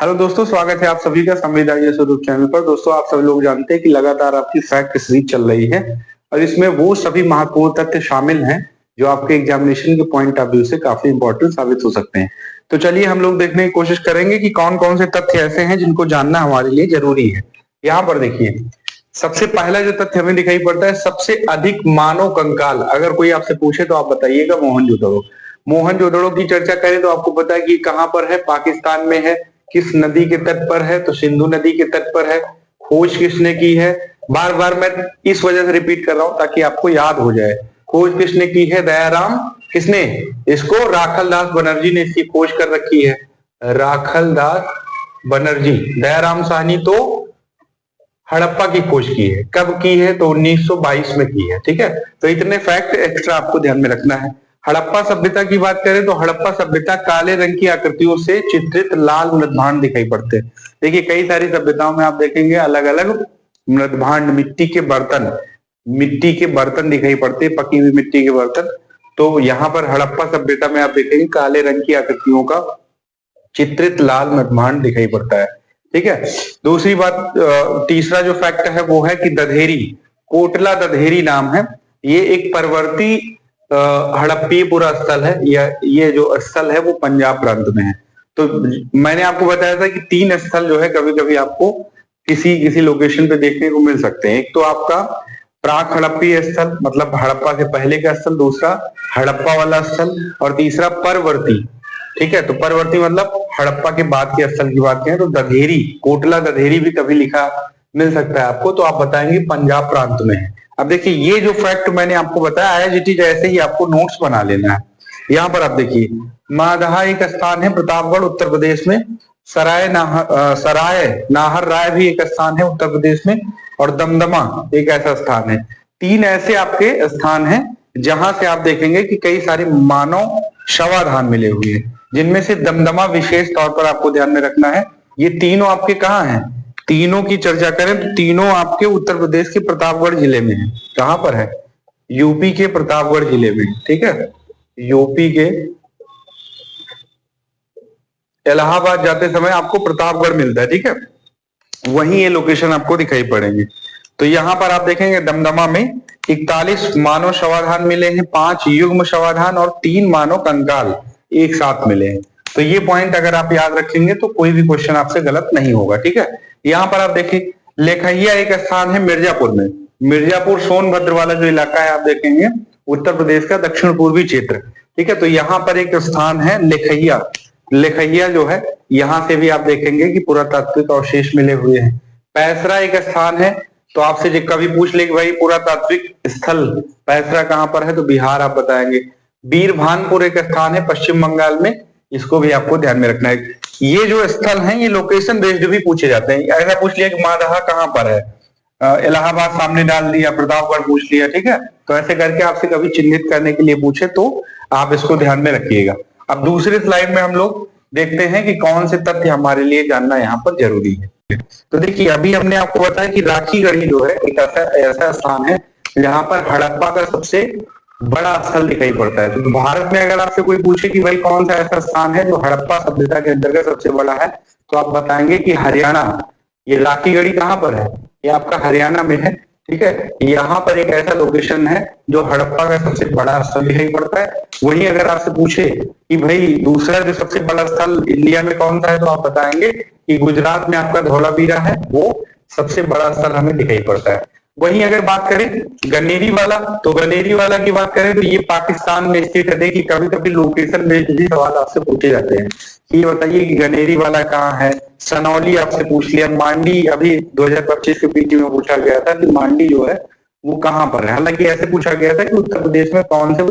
Hello दोस्तों, स्वागत है आप सभी का संविधान स्वरूप चैनल पर। दोस्तों, आप सभी लोग जानते हैं कि लगातार आपकी फैक्ट सीरीज चल रही है और इसमें वो सभी महत्वपूर्ण तथ्य शामिल हैं जो आपके एग्जामिनेशन के पॉइंट ऑफ व्यू से काफी इंपॉर्टेंट साबित हो सकते हैं। तो चलिए हम लोग देखने की कोशिश करेंगे कि कौन कौन से तथ्य ऐसे हैं जिनको जानना हमारे लिए जरूरी है। यहाँ पर देखिए, सबसे पहला जो तथ्य हमें दिखाई पड़ता है, सबसे अधिक मानव कंकाल। अगर कोई आपसे पूछे तो आप बताइएगा मोहनजोदड़ो। मोहनजोदड़ो की चर्चा करें तो आपको पता है कि कहाँ पर है, पाकिस्तान में है। किस नदी के तट पर है, तो सिंधु नदी के तट पर है। खोज किसने की है, बार बार मैं इस वजह से रिपीट कर रहा हूं ताकि आपको याद हो जाए। खोज किसने की है, दयाराम। किसने, इसको राखल दास बनर्जी ने इसकी खोज कर रखी है। राखल दास बनर्जी। दयाराम साहनी तो हड़प्पा की खोज की है। कब की है, तो 1922 में की है। ठीक है, तो इतने फैक्ट एक्स्ट्रा आपको ध्यान में रखना है। हड़प्पा सभ्यता की बात करें तो हड़प्पा सभ्यता काले रंग की आकृतियों से चित्रित लाल मृदभांड दिखाई पड़ते हैं। देखिए, कई सारी सभ्यताओं में आप देखेंगे अलग अलग मृदभांड, मिट्टी के बर्तन दिखाई पड़ते हैं, पकी हुई मिट्टी के बर्तन। तो यहाँ पर हड़प्पा सभ्यता में आप देखेंगे काले रंग की आकृतियों का चित्रित लाल मृदभांड दिखाई पड़ता है। ठीक है, दूसरी बात, तीसरा जो फैक्ट है वो है कि दधेरी, कोटला दधेरी नाम है। ये एक परवर्ती हड़प्पीय स्थल है। ये जो स्थल है वो पंजाब प्रांत में है। तो मैंने आपको बताया था कि 3 स्थल जो है कभी कभी आपको किसी किसी लोकेशन पे देखने को मिल सकते हैं। एक तो आपका प्राक हड़प्पीय स्थल, मतलब हड़प्पा से पहले का स्थल। दूसरा हड़प्पा वाला स्थल। और तीसरा परवर्ती। ठीक है, तो परवर्ती मतलब हड़प्पा के बाद के स्थल की बात करें तो दधेरी, कोटला दधेरी भी कभी लिखा मिल सकता है आपको। तो आप बताएंगे पंजाब प्रांत में है। अब देखिए, ये जो फैक्ट मैंने आपको बताया है, इट ऐसे ही आपको नोट्स बना लेना है। यहाँ पर आप देखिए, मादहा एक स्थान है प्रतापगढ़ उत्तर प्रदेश में। सराय नाहर राय भी एक स्थान है उत्तर प्रदेश में। और दमदमा एक ऐसा स्थान है। 3 ऐसे आपके स्थान हैं जहां से आप देखेंगे कि कई सारे मानव शवाधान मिले हुए हैं, जिनमें से दमदमा विशेष तौर पर आपको ध्यान में रखना है। ये तीनों आपके कहाँ हैं, तीनों की चर्चा करें तो तीनों आपके उत्तर प्रदेश के प्रतापगढ़ जिले में है। कहां पर है, यूपी के प्रतापगढ़ जिले में। ठीक है, यूपी के इलाहाबाद जाते समय आपको प्रतापगढ़ मिलता है। ठीक है, वहीं ये लोकेशन आपको दिखाई पड़ेंगे। तो यहाँ पर आप देखेंगे दमदमा में 41 मानव शवाधान मिले हैं, 5 युग्म शवाधान और 3 मानव कंकाल एक साथ मिले हैं। तो ये पॉइंट अगर आप याद रखेंगे तो कोई भी क्वेश्चन आपसे गलत नहीं होगा। ठीक है, यहाँ पर आप देखिए, लेखैया एक स्थान है मिर्जापुर में। मिर्जापुर सोनभद्र वाला जो इलाका है आप देखेंगे उत्तर प्रदेश का दक्षिण पूर्वी क्षेत्र। ठीक है, तो यहाँ पर एक स्थान है लेखैया। लेखैया जो है, यहां से भी आप देखेंगे कि पुरातात्विक अवशेष मिले हुए हैं। पैसरा एक स्थान है। तो आपसे कभी पूछ ले कि भाई पुरातात्विक स्थल पैसरा कहां पर है, तो बिहार आप बताएंगे। बीरभानपुर एक स्थान है पश्चिम बंगाल में, इसको भी आपको ध्यान में रखना है। ये जो स्थल हैं ये लोकेशन बेस्ड भी पूछे जाते हैं। ऐसा पूछ लिया कि मादहा कहां पर है, इलाहाबाद सामने डाल दिया, प्रतापगढ़ पूछ लिया। ठीक है, तो ऐसे करके आपसे कभी चिन्हित करने के लिए पूछे तो आप इसको ध्यान में रखिएगा। अब दूसरे स्लाइड में हम लोग देखते हैं कि कौन से तथ्य हमारे लिए जानना यहाँ पर जरूरी है। तो देखिए, अभी हमने आपको बताया कि राखीगढ़ी जो है एक ऐसा स्थान है जहां पर हड़प्पा का सबसे बड़ा स्थल दिखाई पड़ता है। तो भारत में अगर आपसे कोई पूछे कि भाई कौन सा ऐसा स्थान है जो हड़प्पा सभ्यता के अंतर्गत सबसे बड़ा है, तो आप बताएंगे कि हरियाणा। ये राखीगढ़ी कहाँ पर है, ये आपका हरियाणा में है। ठीक है, यहाँ पर एक ऐसा लोकेशन है जो हड़प्पा का सबसे बड़ा स्थल दिखाई पड़ता है। वहीं अगर आपसे पूछे कि भाई दूसरा जो सबसे बड़ा स्थल इंडिया में कौन सा है, तो आप बताएंगे कि गुजरात में आपका धौलावीरा है, वो सबसे बड़ा स्थल हमें दिखाई पड़ता है। वहीं अगर बात करें गनेरी वाला, तो गनेरी वाला की बात करें तो ये पाकिस्तान में स्थित है। देखिए, कभी कभी लोकेशन बेस्ड भी सवाल आपसे पूछे जाते हैं। ये बताइए कि गनेरी वाला कहाँ है। सनौली आपसे पूछ लिया। मांडी अभी 2025 के पीटी में पूछा गया था कि मांडी जो है वो कहाँ पर है। हालांकि ऐसे पूछा गया था कि उत्तर प्रदेश में कौन से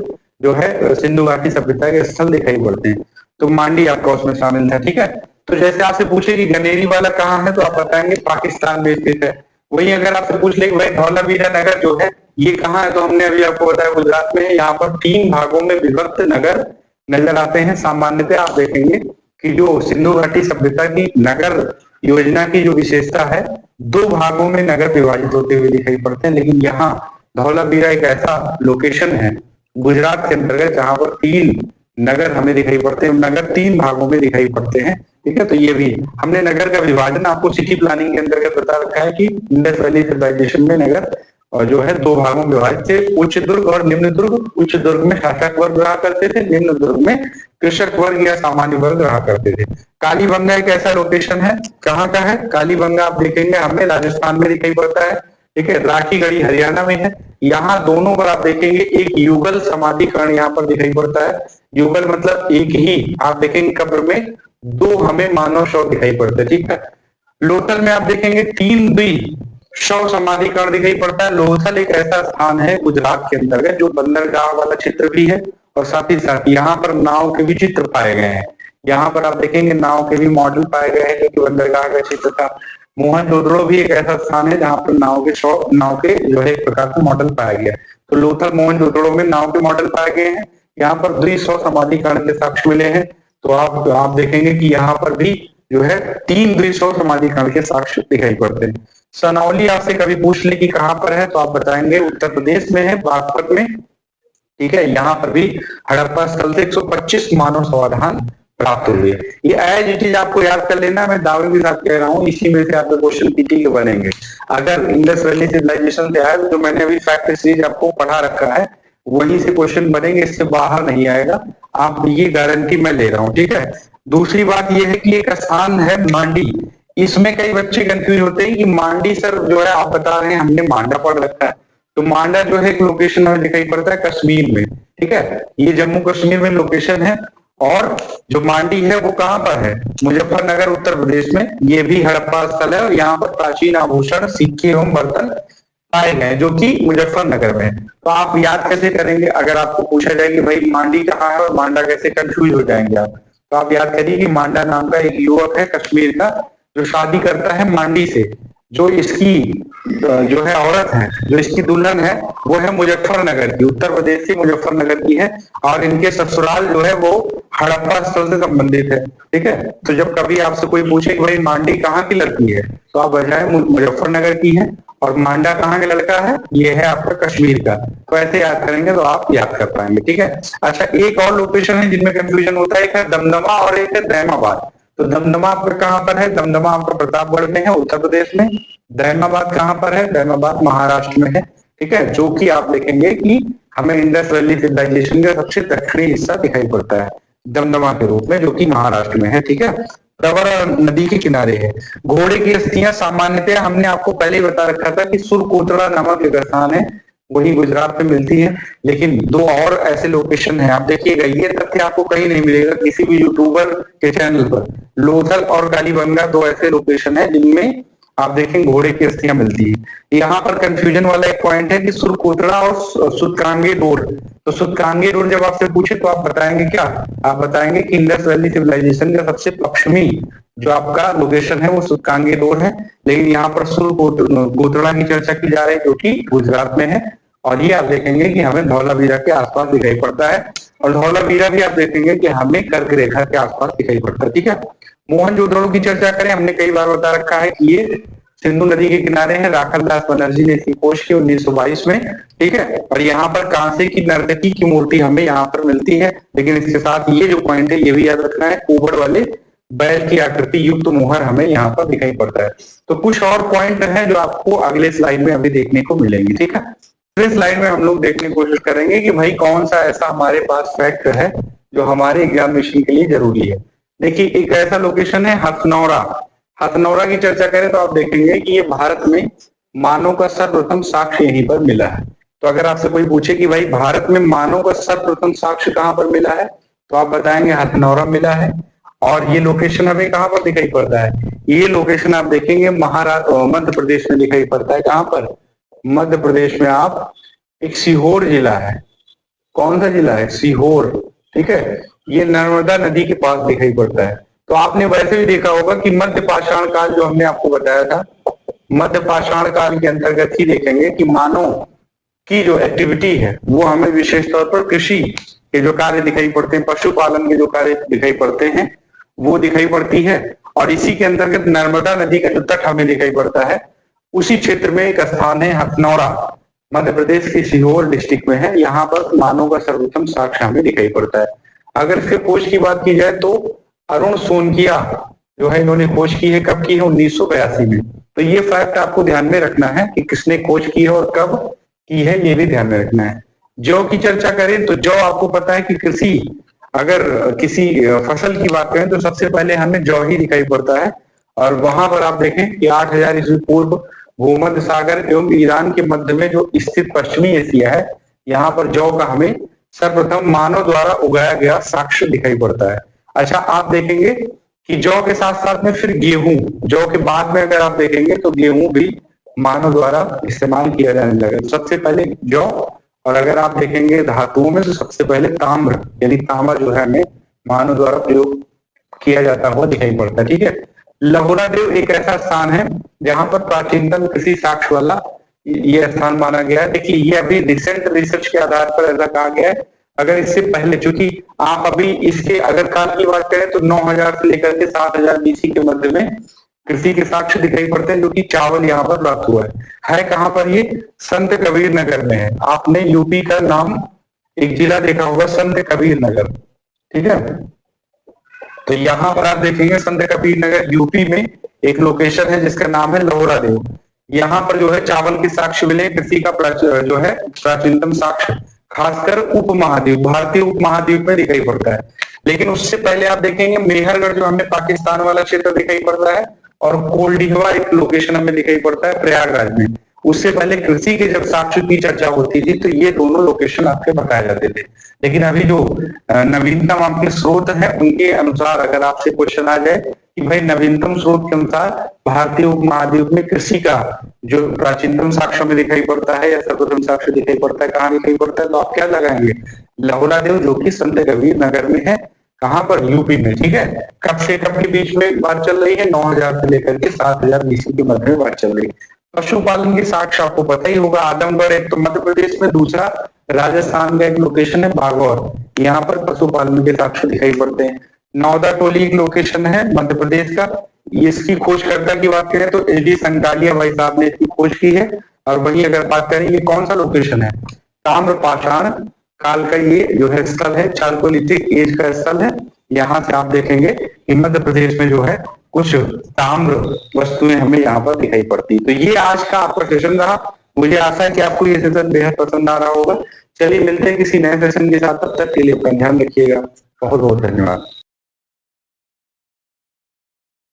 जो है सिंधु घाटी सभ्यता के स्थल दिखाई पड़ते हैं, तो मांडी आपका उसमें शामिल था। ठीक है, तो जैसे आपसे पूछे कि गनेरी वाला कहाँ है, तो आप बताएंगे पाकिस्तान में स्थित है। वही अगर आपसे पूछ ले भाई धौलावीरा नगर जो है ये कहाँ है, तो हमने अभी आपको बताया गुजरात में है। यहाँ पर 3 भागों में विभक्त नगर नजर आते हैं। सामान्यतः आप देखेंगे कि जो सिंधु घाटी सभ्यता की नगर योजना की जो विशेषता है, 2 भागों में नगर विभाजित होते हुए दिखाई पड़ते हैं। लेकिन यहाँ धौलावीरा एक ऐसा लोकेशन है गुजरात के अंतर्गत जहां पर 3 नगर हमें दिखाई पड़ते हैं। नगर 3 भागों में दिखाई पड़ते हैं। ठीक है। तो ये भी हमने नगर का विभाजन आपको सिटी प्लानिंग के अंतर्गत बता रखा है कि इंडस वैली सिविलाइजेशन में नगर और जो है दो भागों में विभाजित थे, उच्च दुर्ग और निम्न दुर्ग। उच्च दुर्ग में शासक वर्ग रहा करते थे, निम्न दुर्ग में कृषक वर्ग या सामान्य वर्ग रहा करते थे। कालीबंगा एक ऐसा लोकेशन है, कहाँ का है कालीबंगा, आप देखेंगे हमें राजस्थान में दिखाई पड़ता है, ठीक है। राखीगढ़ी हरियाणा में है। यहाँ दोनों पर आप देखेंगे एक युगल समाधिकरण यहाँ पर दिखाई पड़ता है। युगल मतलब एक ही, आप देखेंगे कब्र में दो हमें मानव शव दिखाई पड़ते हैं, ठीक है। लोथल में आप देखेंगे 3 द्वि शव समाधिकरण दिखाई पड़ता है। लोथल एक ऐसा स्थान है गुजरात के अंतर्गत जो बंदरगाह वाला क्षेत्र भी है और साथ ही साथ यहाँ पर नाव के भी चित्र पाए गए हैं। यहाँ पर आप देखेंगे नाव के भी मॉडल पाए गए हैं जो कि बंदरगाह का क्षेत्र था। मोहनजोदड़ो भी एक ऐसा स्थान है जहाँ पर नाव के जो है एक प्रकार का मॉडल पाया गया। तो लोथल मोहनजोदड़ो में नाव के मॉडल पाए गए हैं। यहाँ पर द्विशव समाधिकरण के साक्ष्य मिले हैं। तो आप देखेंगे कि यहाँ पर भी जो है 3 द्विशव समाधिकरण के साक्ष्य दिखाई पड़ते हैं। सनौली आपसे कभी पूछ ले कि कहाँ पर है तो आप बताएंगे उत्तर प्रदेश में है, बागपत में, ठीक है। यहाँ पर भी हड़प्पा स्थल से 125 मानव समाधान प्राप्त हुए। ये एज इट इज आपको याद कर लेना, मैं दावे के साथ कह रहा हूँ, इसी में से आपके क्वेश्चन पीटी के बनेंगे। अगर इंडस वैली सिविलाइजेशन से आया तो मैंने अभी फैक्ट सीरीज आपको पढ़ा रखा है, वहीं से क्वेश्चन बनेंगे, इससे बाहर नहीं आएगा, आप ये गारंटी मैं ले रहा हूँ, ठीक है। दूसरी बात ये है कि एक स्थान है मांडी, इसमें कई बच्चे कंफ्यूज होते हैं कि मांडी सर जो है आप बता रहे हैं हमने मांडा पढ़ रखा है, तो मांडा जो है एक लोकेशन हमें दिखाई पड़ता है कश्मीर में, ठीक है। ये जम्मू कश्मीर में लोकेशन है। और जो मांडी है वो कहाँ पर है, मुजफ्फरनगर उत्तर प्रदेश में। ये भी हड़प्पा स्थल है और यहाँ पर प्राचीन आभूषण, सिक्के एवं बर्तन पाए गए जो कि मुजफ्फरनगर में है। तो आप याद कैसे करेंगे, अगर आपको पूछा जाए कि भाई मांडी कहाँ है और मांडा कैसे, कंफ्यूज हो जाएंगे आप। तो आप याद करिए कि मांडा नाम का एक युवक है कश्मीर का जो शादी करता है मांडी से। जो इसकी जो है औरत है, जो इसकी दुल्हन है, वो है मुजफ्फरनगर की, उत्तर प्रदेश की मुजफ्फरनगर की है। और इनके ससुराल जो है वो हड़प्पा स्थल से संबंधित है, ठीक है। तो जब कभी आपसे कोई पूछे कि भाई मांडी कहाँ की लड़की है, तो आप बताएं मुजफ्फरनगर की है। और मांडा कहाँ का लड़का है, ये है आपका कश्मीर का। तो ऐसे याद करेंगे तो आप याद कर पाएंगे, ठीक है। अच्छा, एक और लोकेशन है जिनमें कंफ्यूजन होता है, एक है दमदमा और एक है दैमाबाद। तो दमदमा आपका कहाँ पर है, दमदमा आपका प्रतापगढ़ में है, उत्तर प्रदेश में। दैमाबाद कहाँ पर है, दैमाबाद महाराष्ट्र में है, ठीक है। जो कि आप देखेंगे कि हमें इंडस वैली सिविलाइजेशन का सबसे दक्षिणी हिस्सा दिखाई पड़ता है दमदमा के रूप में, जो कि महाराष्ट्र में है, ठीक है। प्रवरा नदी के किनारे है। घोड़े की अस्थियां सामान्यतः हमने आपको पहले ही बता रखा था कि सुरकोटड़ा नामक एक स्थान है, वही गुजरात में मिलती है। लेकिन दो और ऐसे लोकेशन है, आप देखिएगा, ये तथ्य आपको कहीं नहीं मिलेगा किसी भी यूट्यूबर के चैनल पर। लोथल और कालीबंगा दो ऐसे लोकेशन है जिनमें आप देखें घोड़े की अस्थियां मिलती है। यहाँ पर कंफ्यूजन वाला एक पॉइंट है कि सुरकोटड़ा और सुतकांगे रोड। तो सुतकांगे रोड जब आपसे पूछे तो आप बताएंगे क्या, आप बताएंगे कि इंडस वैली सिविलाइजेशन का सबसे पश्चिमी जो आपका लोकेशन है वो सुतकांगे रोड है। लेकिन यहाँ पर सुरकोटड़ा की चर्चा की जा रही है जो कि गुजरात में है। और ये आप देखेंगे कि हमें धौलावीरा के आसपास दिखाई पड़ता है। और धौलावीरा भी आप देखेंगे कि हमें कर्क रेखा के आसपास दिखाई पड़ता है, ठीक है। मोहनजोदड़ो की चर्चा करें, हमने कई बार बता रखा है कि ये सिंधु नदी के किनारे है। राखलदास बनर्जी ने इसकी खोज की 1922 में, ठीक है। और यहाँ पर कांसे की नर्तकी की मूर्ति हमें यहाँ पर मिलती है। लेकिन इसके साथ ये जो पॉइंट है ये भी याद रखना है, ऊबड़ वाले बैल की आकृति युक्त मोहर हमें यहाँ पर दिखाई पड़ता है। तो कुछ और पॉइंट है जो आपको अगले स्लाइड में अभी देखने को मिलेंगे, ठीक है। अगले स्लाइड में हम लोग देखने की कोशिश करेंगे कि भाई कौन सा ऐसा हमारे पास फैक्ट है जो हमारे एग्जामिनेशन के लिए जरूरी है। देखिए, एक ऐसा लोकेशन है हथनौरा। हथनौरा की चर्चा करें तो आप देखेंगे कि ये भारत में मानव का सर्वप्रथम साक्ष्य यहीं पर मिला है। तो अगर आपसे कोई पूछे कि भाई भारत में मानव का सर्वप्रथम साक्ष्य कहाँ पर मिला है, तो आप बताएंगे हथनौरा मिला है। और ये लोकेशन हमें कहाँ पर दिखाई पड़ता है, ये लोकेशन आप देखेंगे महाराष्ट्र मध्य प्रदेश में दिखाई पड़ता है। कहाँ पर, मध्य प्रदेश में आप एक सीहोर जिला है। कौन सा जिला है, सीहोर, ठीक है। ये नर्मदा नदी के पास दिखाई पड़ता है। तो आपने वैसे भी देखा होगा कि मध्य पाषाण काल जो हमने आपको बताया था, मध्य पाषाण काल के अंतर्गत ही देखेंगे कि मानव की जो एक्टिविटी है वो हमें विशेष तौर पर कृषि के जो कार्य दिखाई पड़ते हैं, पशुपालन के जो कार्य दिखाई पड़ते हैं वो दिखाई पड़ती है। और इसी के अंतर्गत नर्मदा नदी का जो तट हमें दिखाई पड़ता है, उसी क्षेत्र में एक स्थान है हथनौरा, मध्य प्रदेश के सीहोर डिस्ट्रिक्ट में है। यहाँ पर मानव का सर्वप्रथम साक्ष्य हमें दिखाई पड़ता है। अगर इसके खोज की बात की जाए तो अरुण सोनकिया जो है इन्होंने खोज की है, कब की है? 1982 में। तो ये फैक्ट आपको ध्यान में रखना है कि किसने खोज की है और कब की है, ये भी ध्यान में रखना है। जौ की चर्चा करें तो जौ आपको पता है कि कृषि, अगर किसी फसल की बात करें तो सबसे पहले हमें जौ ही दिखाई पड़ता है। और वहां पर आप देखें कि 8000 ईस्वी पूर्व भूमध्य सागर एवं ईरान के मध्य में जो स्थित पश्चिमी एशिया है, यहाँ पर जौ का हमें सर्वप्रथम मानव द्वारा उगाया गया साक्ष्य दिखाई पड़ता है। अच्छा, आप देखेंगे कि जौ के साथ साथ में फिर गेहूं, जौ के बाद में अगर आप देखेंगे तो गेहूं भी मानव द्वारा इस्तेमाल किया जाने लगा। सबसे पहले जौ, और अगर आप देखेंगे धातुओं में तो सबसे पहले ताम्र, यानी तांबा जो है हमें मानव द्वारा प्रयोग किया जाता हुआ दिखाई पड़ता है। ठीक है, लहोरा देव एक ऐसा स्थान है जहां पर प्राचीनतम कृषि साक्ष्य वाला ये स्थान माना गया है। देखिए, ये अभी रिसेंट रिसर्च के आधार पर ऐसा कहा गया है। अगर इससे पहले, चूंकि आप अभी इसके अगर काल की बात करें तो 9000 से लेकर के 7000 बीसी के मध्य में कृषि के साक्ष्य दिखाई पड़ते हैं, जो कि चावल यहाँ पर प्राप्त हुआ है कहाँ पर? ये संत कबीर नगर में है। आपने यूपी का नाम एक जिला देखा होगा, संत कबीर नगर। ठीक है, तो यहाँ पर आप देखेंगे संत कबीर नगर यूपी में एक लोकेशन है जिसका नाम है लहोरा देव। यहाँ पर जो है चावल के साक्ष्य मिले, कृषि का जो है प्राचीनतम साक्ष्य खासकर उपमहाद्वीप, भारतीय उपमहाद्वीप में दिखाई पड़ता है। लेकिन उससे पहले आप देखेंगे मेहरगढ़ जो हमें पाकिस्तान वाला क्षेत्र दिखाई पड़ता है, और कोल्डिहवा एक लोकेशन हमें दिखाई पड़ता है प्रयागराज में। उससे पहले कृषि के जब साक्ष्य की चर्चा होती थी तो ये दोनों लोकेशन आपके बताए जाते थे। लेकिन अभी जो नवीनतम आपके स्रोत है उनके अनुसार अगर आपसे क्वेश्चन आ जाए कि भाई नवीनतम स्रोत के अनुसार भारतीय उपमहाद्वीप में कृषि का जो प्राचीनतम साक्ष्य में दिखाई पड़ता है या सर्वप्रथम साक्ष्य दिखाई पड़ता है, कहाँ दिखाई पड़ता है? तो आप क्या लगाएंगे? लहोरा देव, जो कि संत कबीर नगर में है। कहाँ पर? यूपी में। ठीक है, कब से कब के बीच में बात चल रही है? 9000 से लेकर के 7000 बीसी के मध्य में बात चल रही है। पशुपालन के साक्ष्य आपको पता ही होगा, आदमगढ़ एक तो मध्य प्रदेश में, दूसरा राजस्थान का एक लोकेशन है भागौर, यहाँ पर पशुपालन के साक्ष्य दिखाई पड़ते हैं। नौदा टोली एक लोकेशन है मध्य प्रदेश का, इसकी खोजकर्ता की बात करें तो एडी संकालिया भाई साहब ने इसकी खोज की है। और वही अगर बात करें ये कौन सा लोकेशन है? ताम्रपाषाण काल का ये जो है स्थल है, चालकोलिथिक एज का स्थल है। यहाँ से आप देखेंगे कि मध्य प्रदेश में जो है कुछ ताम्र वस्तुएं हमें यहाँ पर दिखाई पड़ती। तो ये आज का आपका सेशन रहा। मुझे आशा है कि आपको ये सेशन बेहद पसंद आ रहा होगा। चलिए मिलते हैं किसी नए सेशन के साथ, तब तक के लिए अपना ध्यान रखिएगा। बहुत बहुत धन्यवाद।